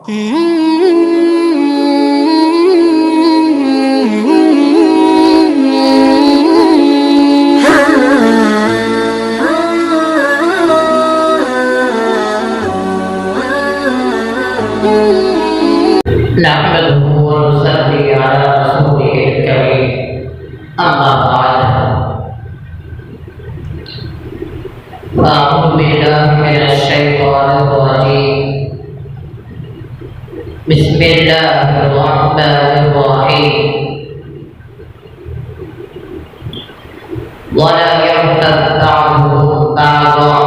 نحمده ونصلي على رسوله الكريم أما بعد فأعوذ بالله من الشيطان الرجيم بسم الله الرحمن الرحيم ولا يغتب بعضكم بعضا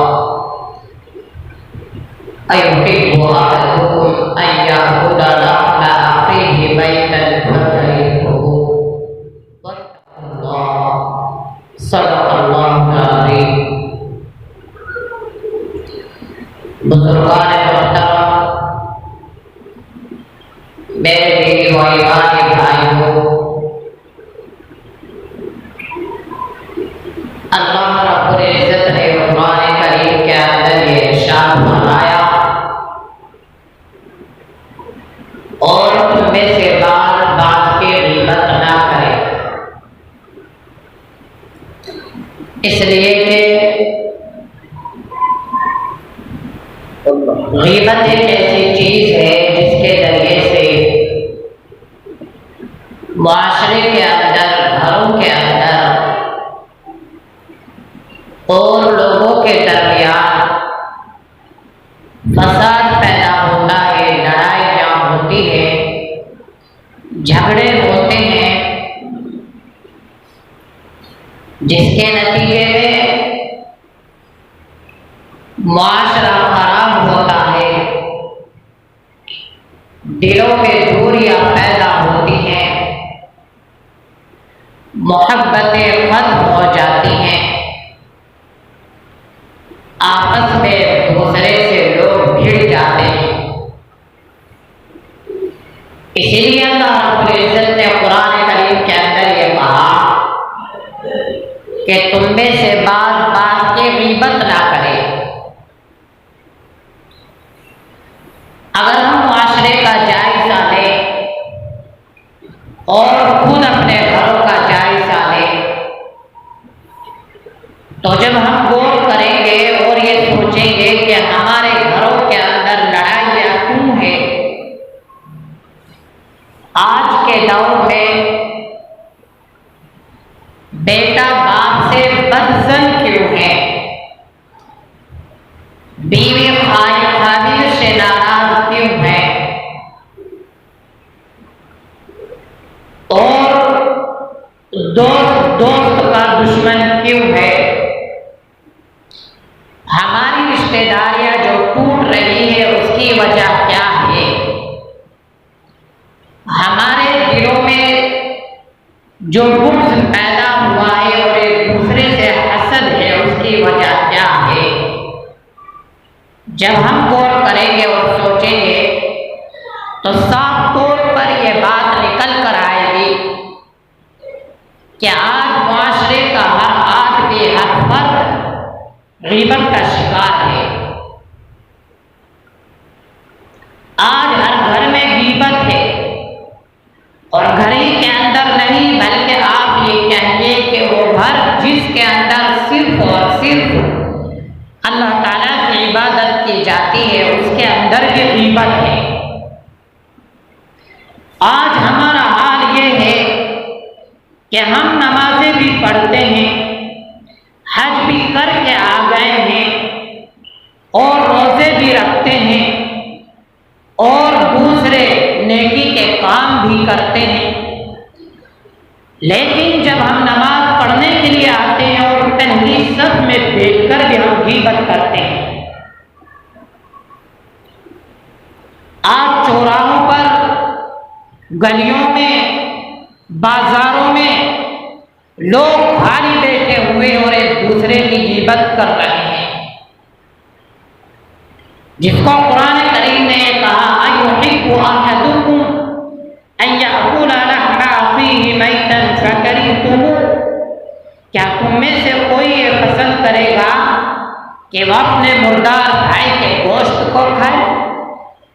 أيحب أحدكم أن يأكل لحم أخيه ميتا فكرهتموه واتقوا الله صدق الله العظيم. بزرگان محترم، میرے دینی و ایمانی بھائیوں، اللہ رب العزت نے قرآن کریم کے اندر یہ ارشاد فرمایا، اور تم میں سے بعض بعض کی غیبت نہ کرے، اس لیے کہ غیبت ایک ایسی چیز ہے جس کے ذریعے سے معاشرے کے اندر، گھروں کے اندر اور لوگوں کے درمیان فساد پیدا ہوتا ہے، لڑائیاں ہوتی ہیں، جھگڑے ہوتے ہیں، جس کے نتیجے میں معاشرہ خراب ہوتا ہے، دلوں میں دوریاں پیدا ہوتی ہیں، محبتیں ختم ہو جاتی ہیں، آپس میں دوسرے سے لوگ بھیڑ جاتے ہیں۔ اسی لیے اللہ رب العزت نے قرآن کریم کے اندر یہ کہا کہ تم میں سے بعض بعض کی غیبت نہ کرے۔ اگر ہم معاشرے کا جائزہ لیں اور خود اپنے گھروں کا جائزہ لیں تو جب ہم غور کریں گے اور یہ سوچیں گے کہ ہمارے گھروں کے اندر لڑائیاں کیوں ہیں، آج کے دور میں بیٹا باپ سے بدظن کیوں ہے، بیوی خاوند سے ناراض کیوں ہے، اور دوست کا دشمن کیوں ہے، ہماری رشتہ داریاں جو ٹوٹ رہی ہے اس کی وجہ کیا ہے، ہمارے دلوں میں جو بغض پیدا ہوا ہے اور ایک دوسرے سے حسد ہے اس کی وجہ کیا ہے۔ جب ہم غور کریں گے اور سوچیں گے تو صاف طور پر یہ بات نکل کر آئے گی کہ آج معاشرے کا ہر آدمی، ہر فرد غیبت کا شکار ہے۔ آج ہر گھر میں غیبت ہے، اور گھر ہی کے اندر نہیں بلکہ آپ یہ کہیے کہ وہ گھر جس کے اندر صرف اور صرف اللہ تعالیٰ کی عبادت کی جاتی ہے اس کے اندر بھی غیبت ہے۔ آج ہمارا حال یہ ہے کہ ہم نمازیں بھی پڑھتے ہیں، حج بھی کر کے آ گئے ہیں، اور روزے بھی رکھتے ہیں، اور دوسرے نیکی کے کام بھی کرتے ہیں، لیکن جب ہم نماز پڑھنے کے لیے آتے ہیں اور پہلی صف میں بیٹھ کر بھی ہم غیبت کرتے ہیں۔ آج چوراہوں پر، گلیوں میں، بازاروں میں لوگ خالی بیٹھے ہوئے اور ایک دوسرے کی غیبت کر رہے ہیں، جس کو قرآن کریم نے کہا أَيُحِبُّ أَحَدُكُمْ أَن يَأْكُلَ لَحْمَ أَخِيهِ مَيْتًا فَكَرِهْتُمُوهُ، کیا تم میں سے کوئی یہ پسند کرے گا کہ وہ اپنے مردار بھائی کے گوشت کو کھائے؟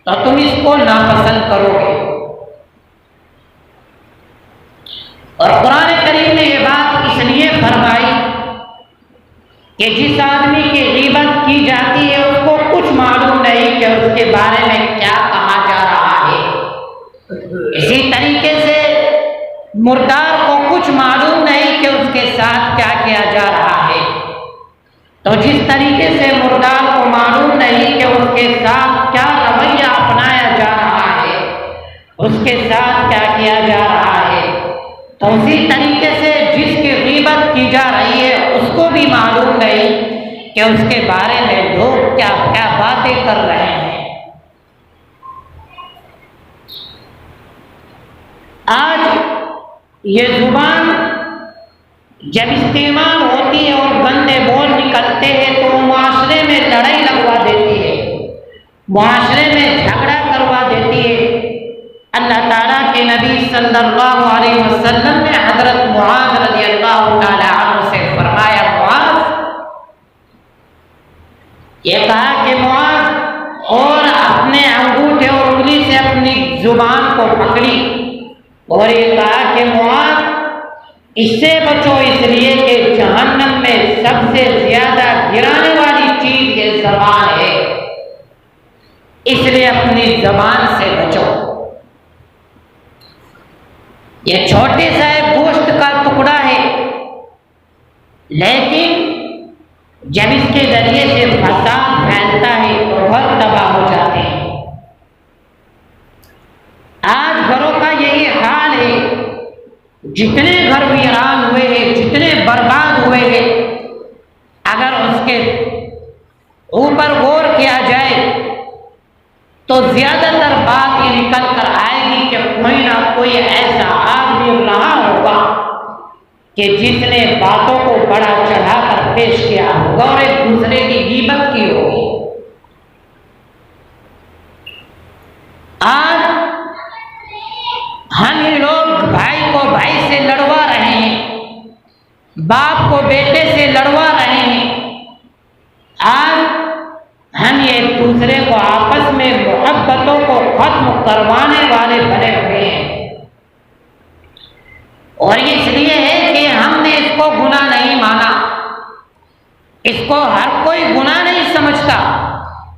تو تم اس کو ناپسند کرو گے۔ اور قرآن کریم نے یہ بات اس لیے فرمائی کہ جس آدمی کی غیبت کی جاتی ہے اس کو کچھ معلوم نہیں کہ اس کے بارے میں کیا کہا جا رہا ہے، اسی طریقے سے مردار کو کچھ معلوم نہیں کہ اس کے ساتھ کیا کیا جا رہا ہے۔ تو جس طریقے سے مردار کو معلوم نہیں کہ اس کے ساتھ کیا رویہ اپنایا جا رہا ہے، اس کے ساتھ کیا کیا جا رہا ہے، تو اسی طریقے سے جس کی غیبت کی جا رہی ہے اس کو بھی معلوم نہیں کہ اس کے بارے میں لوگ کیا کیا باتیں کر رہے ہیں۔ آج یہ زبان جب استعمال ہوتی ہے اور گندے بول نکلتے ہیں تو معاشرے میں لڑائی لگوا دیتی ہے، معاشرے میں جھگڑا کروا دیتی ہے۔ اللہ تعالیٰ کے نبی صلی اللہ علیہ وسلم نے حضرت معاذ رضی اللہ تعالی عنہ سے فرمایا، معاذ، یہ کہا کہ معاذ، اور اپنے انگوٹھے اور انگلی سے اپنی زبان کو پکڑی اور یہ کہا کہ معاذ، اس سے بچو، اس لیے کہ جہنم میں سب سے زیادہ گرانے والی چیز یہ زبان ہے، اس لیے اپنی زبان سے بچو۔ یہ چھوٹے سا گوشت کا ٹکڑا ہے، لیکن جب اس کے ذریعے سے فساد پھیلتا ہے تو گھر تباہ ہو جاتے ہیں۔ آج گھروں کا یہی حال ہے، جتنے گھر ویران ہوئے ہیں، جتنے برباد ہوئے ہیں، اگر اس کے اوپر غور کیا جائے تو زیادہ تر بات یہ نکل کر آئے گی کہ کوئی نہ کوئی ایسا آدمی رہا ہوگا کہ جس نے باتوں کو بڑا چڑھا کر پیش کیا ہوگا اور ایک دوسرے کی غیبت کی ہوگی۔ آج ہم ہی لوگ بھائی کو بھائی سے لڑوا رہے ہیں، باپ کو بیٹے سے لڑوا رہے ہیں۔ آج ہم ایک دوسرے کو آپس میں محبتوں کو ختم کروانے والے بنے ہوئے ہیں، اور اس لیے ہے کہ ہم نے اس کو گناہ نہیں مانا، اس کو ہر کوئی گناہ نہیں سمجھتا،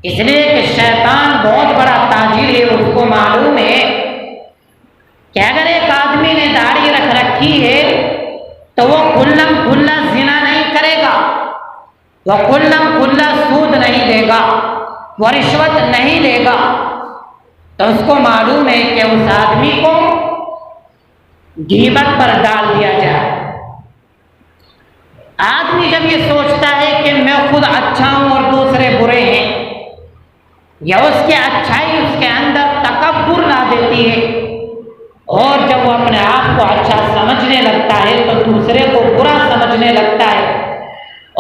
اس لیے کہ شیطان بہت بڑا تاجر ہے، اس کو معلوم ہے کہ اگر ایک آدمی نے داڑھی رکھ رکھی ہے تو وہ کھلم کھلا زنا نہیں کرے گا، وہ کھلم کھلا سود نہیں دے گا، وہ رشوت نہیں لے گا، تو اس کو معلوم ہے کہ اس آدمی کو غیبت پر ڈال دیا جائے۔ آدمی جب یہ سوچتا ہے کہ میں خود اچھا ہوں اور دوسرے برے ہیں، یا اس کی اچھائی اس کے اندر تکبر لا دیتی ہے، اور جب وہ اپنے آپ کو اچھا سمجھنے لگتا ہے تو دوسرے کو برا سمجھنے لگتا ہے،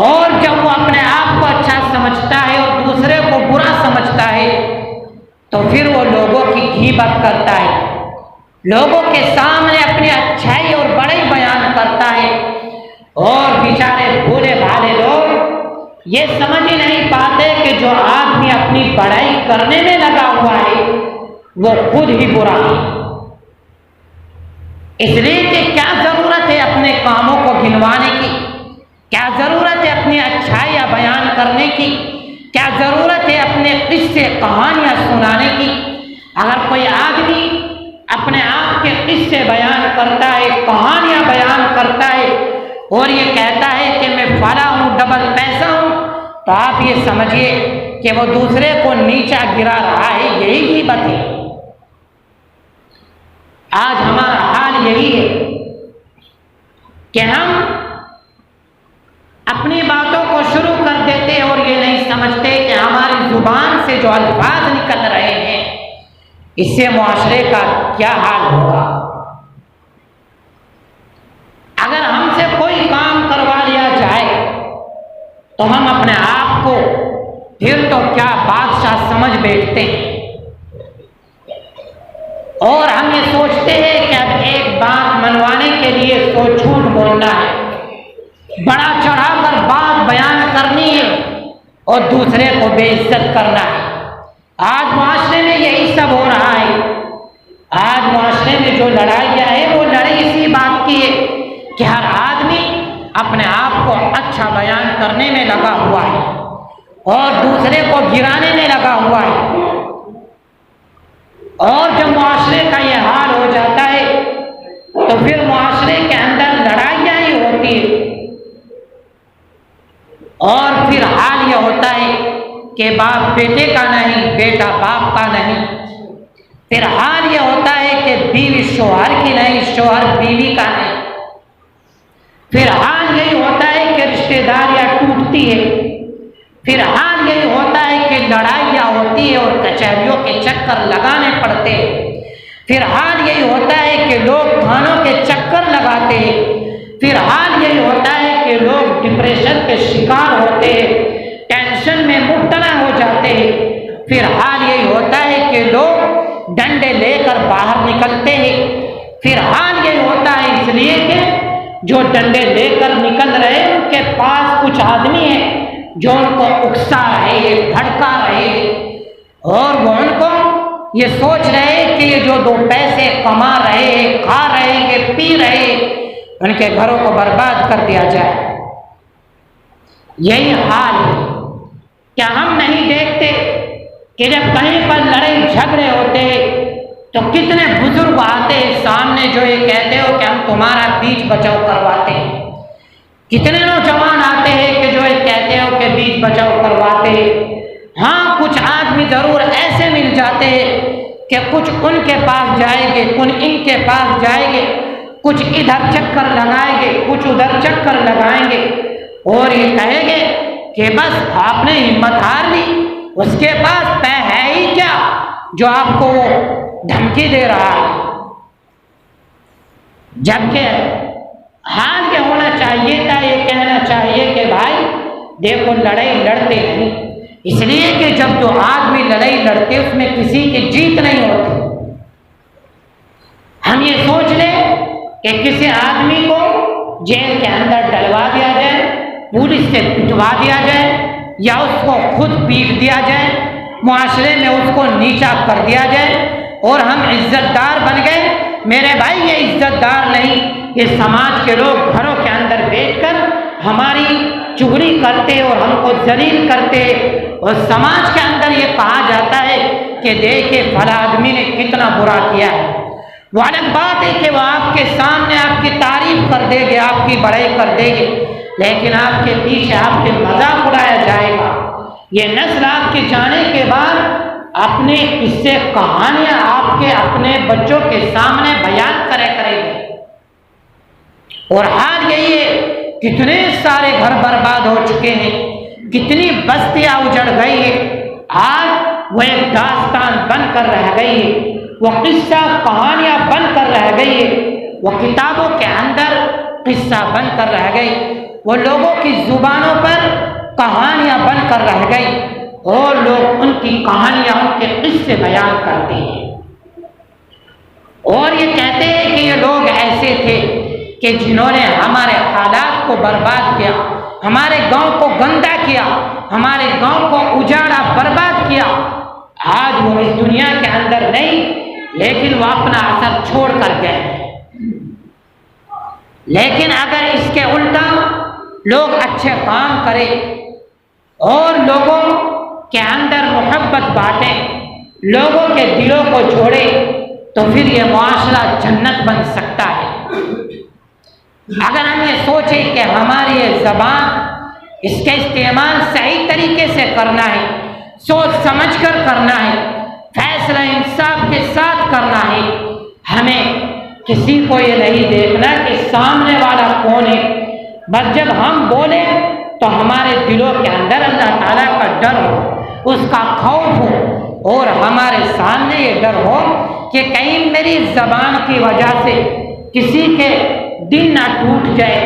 اور جب وہ اپنے آپ کو اچھا سمجھتا ہے اور دوسرے کو برا سمجھتا ہے تو پھر وہ لوگوں کی غیبت کرتا ہے، لوگوں کے سامنے اپنی اچھائی اور بڑائی بیان کرتا ہے، اور بیچارے بھولے بھالے لوگ یہ سمجھ ہی نہیں پاتے کہ جو آدمی اپنی بڑائی کرنے میں لگا ہوا ہے وہ خود ہی برا ہے۔ اس لیے کہ کیا ضرورت ہے اپنے کاموں کو گنوانے کی، کیا ضرورت ہے اپنی اچھائیاں بیان کرنے کی، کیا ضرورت ہے اپنے قصے کہانیاں سنانے کی۔ اگر کوئی آدمی اپنے آپ کے قصے بیان کرتا ہے، کہانیاں بیان کرتا ہے اور یہ کہتا ہے کہ میں فلاں ہوں، ڈبل پیسہ ہوں، تو آپ یہ سمجھیے کہ وہ دوسرے کو نیچا گرا رہا ہے، یہی غیبت ہے۔ آج ہمارا حال یہی ہے کہ ہم اپنی باتوں کو شروع کر دیتے اور یہ نہیں سمجھتے کہ ہماری زبان سے جو الفاظ نکل رہے ہیں اس سے معاشرے کا کیا حال ہوگا۔ اگر ہم سے کوئی کام کروا لیا جائے تو ہم اپنے آپ کو پھر تو کیا بادشاہ سمجھ بیٹھتے ہیں، اور ہم یہ سوچتے ہیں کہ اب ایک بات منوانے کے لیے تو جھوٹ بولنا ہے، بڑا چڑھا کر بات بیان کرنی ہے اور دوسرے کو بے عزت کرنا ہے۔ آج معاشرے میں یہی جو لڑائیاں ہیں وہ لڑائی اسی بات کی ہے کہ ہر آدمی اپنے آپ کو اچھا بیان کرنے میں لگا ہوا ہے اور دوسرے کو گرانے میں لگا ہوا ہے، اور جب معاشرے کا یہ حال ہو جاتا ہے تو پھر معاشرے کے اندر لڑائیاں ہی ہوتی ہیں، اور پھر حال یہ ہوتا ہے کہ باپ بیٹے کا نہیں، بیٹا باپ کا نہیں، پھر حال یہ ہوتا ہے کہ بیوی شوہر کی نہیں، شوہر بیوی کا نہیں، پھر حال یہی ہوتا ہے کہ رشتہ داریاں ٹوٹتی ہے، پھر حال یہی ہوتا ہے کہ لڑائیاں ہوتی ہے اور کچہریوں کے چکر لگانے پڑتے ہیں، پھر حال یہی ہوتا ہے کہ لوگ تھانوں کے چکر لگاتے ہیں، پھر حال یہی ہوتا ہے کہ لوگ ڈپریشن کے شکار ہوتے ہیں، ٹینشن میں مبتلا ہو جاتے ہیں، پھر حال یہی ہوتا ہے کہ لوگ ڈنڈے لے کر باہر نکلتے ہیں، پھر حال یہی ہوتا ہے اس لیے کہ جو ڈنڈے لے کر نکل رہے ہیں ان کے پاس کچھ آدمی ہیں جو ان کو اکسا رہے ہیں، بھڑکا رہے ہیں، اور وہ ان کو یہ سوچ رہے ہیں کہ یہ جو دو پیسے کما رہے ہیں، کھا رہے ہیں، پی رہے ہیں، ان کے گھروں کو برباد کر دیا جائے۔ یہی حال ہے۔ کیا ہم نہیں دیکھتے کہ جب کہیں پر لڑائی جھگڑے ہوتے ہیں تو کتنے بزرگ آتے ہیں سامنے جو یہ کہتے ہو کہ ہم تمہارا بیچ بچاؤ کرواتے ہیں، کتنے نوجوان آتے ہیں کہ جو یہ کہتے ہو کہ بیچ بچاؤ کرواتے ہیں۔ ہاں کچھ آدمی ضرور ایسے مل جاتے ہیں کہ کچھ ان کے پاس جائیں گے، کچھ ان کے پاس جائیں گے، کچھ ادھر چکر لگائیں گے، کچھ ادھر چکر لگائیں گے، اور یہ کہیں گے کہ بس آپ نے ہمت ہار لی، اس کے پاس پے ہے ہی کیا جو آپ کو وہ دھمکی دے رہا ہے۔ جبکہ حال یہ ہونا چاہیے تھا، یہ کہنا چاہیے کہ بھائی دیکھو لڑائی لڑتے نہیں، اس لیے کہ جب جو آدمی لڑائی لڑتے اس میں کسی کی جیت نہیں ہوتی۔ ہم یہ سوچ لیں کہ کسی آدمی کو جیل کے اندر ڈلوا دیا جائے، پولیس سے پٹوا دیا جائے، یا اس کو خود پیٹ دیا جائے، معاشرے میں اس کو نیچا کر دیا جائے اور ہم عزت دار بن گئے۔ میرے بھائی یہ عزت دار نہیں، یہ سماج کے لوگ گھروں کے اندر بیٹھ کر ہماری چغلی کرتے اور ہم کو ذلیل کرتے، اور سماج کے اندر یہ کہا جاتا ہے کہ دیکھیں فلاں آدمی نے کتنا برا کیا ہے۔ وہ الگ بات ہے کہ وہ آپ کے سامنے آپ کی تعریف کر دے گے، آپ کی بڑائی کر دے گے، لیکن آپ کے پیچھے آپ کے مذاق اڑایا جائے گا۔ یہ نسل آپ کے جانے کے بعد اپنے قصے کہانیاں آپ کے اپنے بچوں کے سامنے بیان کرے گی، اور حال یہی ہے کتنے سارے گھر برباد ہو چکے ہیں، کتنی بستیاں اجڑ گئی ہیں، آج وہ ایک داستان بن کر رہ گئی ہے، وہ قصہ کہانیاں بن کر رہ گئی ہے، وہ کتابوں کے اندر قصہ بن کر رہ گئی، وہ لوگوں کی زبانوں پر کہانیاں بن کر رہ گئی، اور لوگ ان کی کہانیاں ان کے قصے بیان کرتے ہیں، اور یہ کہتے ہیں کہ یہ لوگ ایسے تھے کہ جنہوں نے ہمارے حالات کو برباد کیا، ہمارے گاؤں کو گندا کیا، ہمارے گاؤں کو اجاڑا، برباد کیا۔ آج وہ اس دنیا کے اندر نہیں، لیکن وہ اپنا اثر چھوڑ کر گئے۔ لیکن اگر اس کے الٹا لوگ اچھے کام کریں اور لوگوں کے اندر محبت بانٹیں، لوگوں کے دلوں کو جوڑے، تو پھر یہ معاشرہ جنت بن سکتا ہے۔ اگر ہم یہ سوچیں کہ ہماری یہ زبان، اس کا استعمال صحیح طریقے سے کرنا ہے، سوچ سمجھ کر کرنا ہے، فیصلہ انصاف کے ساتھ کرنا ہے، ہمیں کسی کو یہ نہیں دیکھنا کہ سامنے والا کون ہے، بس جب ہم بولیں تو ہمارے دلوں کے اندر اللہ تعالیٰ کا ڈر ہو، اس کا خوف ہو، اور ہمارے سامنے یہ ڈر ہو کہ کہیں میری زبان کی وجہ سے کسی کے دل نہ ٹوٹ جائے،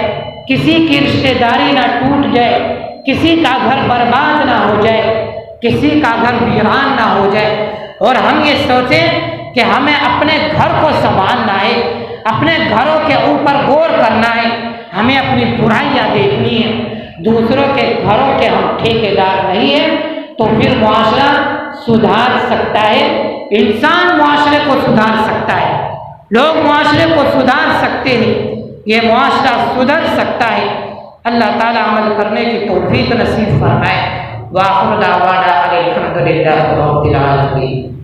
کسی کی رشتہ داری نہ ٹوٹ جائے، کسی کا گھر برباد نہ ہو جائے، کسی کا گھر ویران نہ ہو جائے، اور ہم یہ سوچیں کہ ہمیں اپنے گھر کو سنبھالنا ہے، اپنے گھروں کے اوپر غور کرنا ہے، ہمیں اپنی برائیاں دیکھنی ہے، دوسروں کے گھروں کے ہم ٹھیکیدار نہیں ہیں، تو پھر معاشرہ سدھار سکتا ہے، انسان معاشرے کو سدھار سکتا ہے۔ لوگ معاشرے کو سدھار سکتے ہیں، یہ معاشرہ سدھر سکتا ہے۔ اللہ تعالیٰ عمل کرنے کی توفیق نصیب فرمائے۔ وآخر دعوانا الحمد للہ رب العالمین۔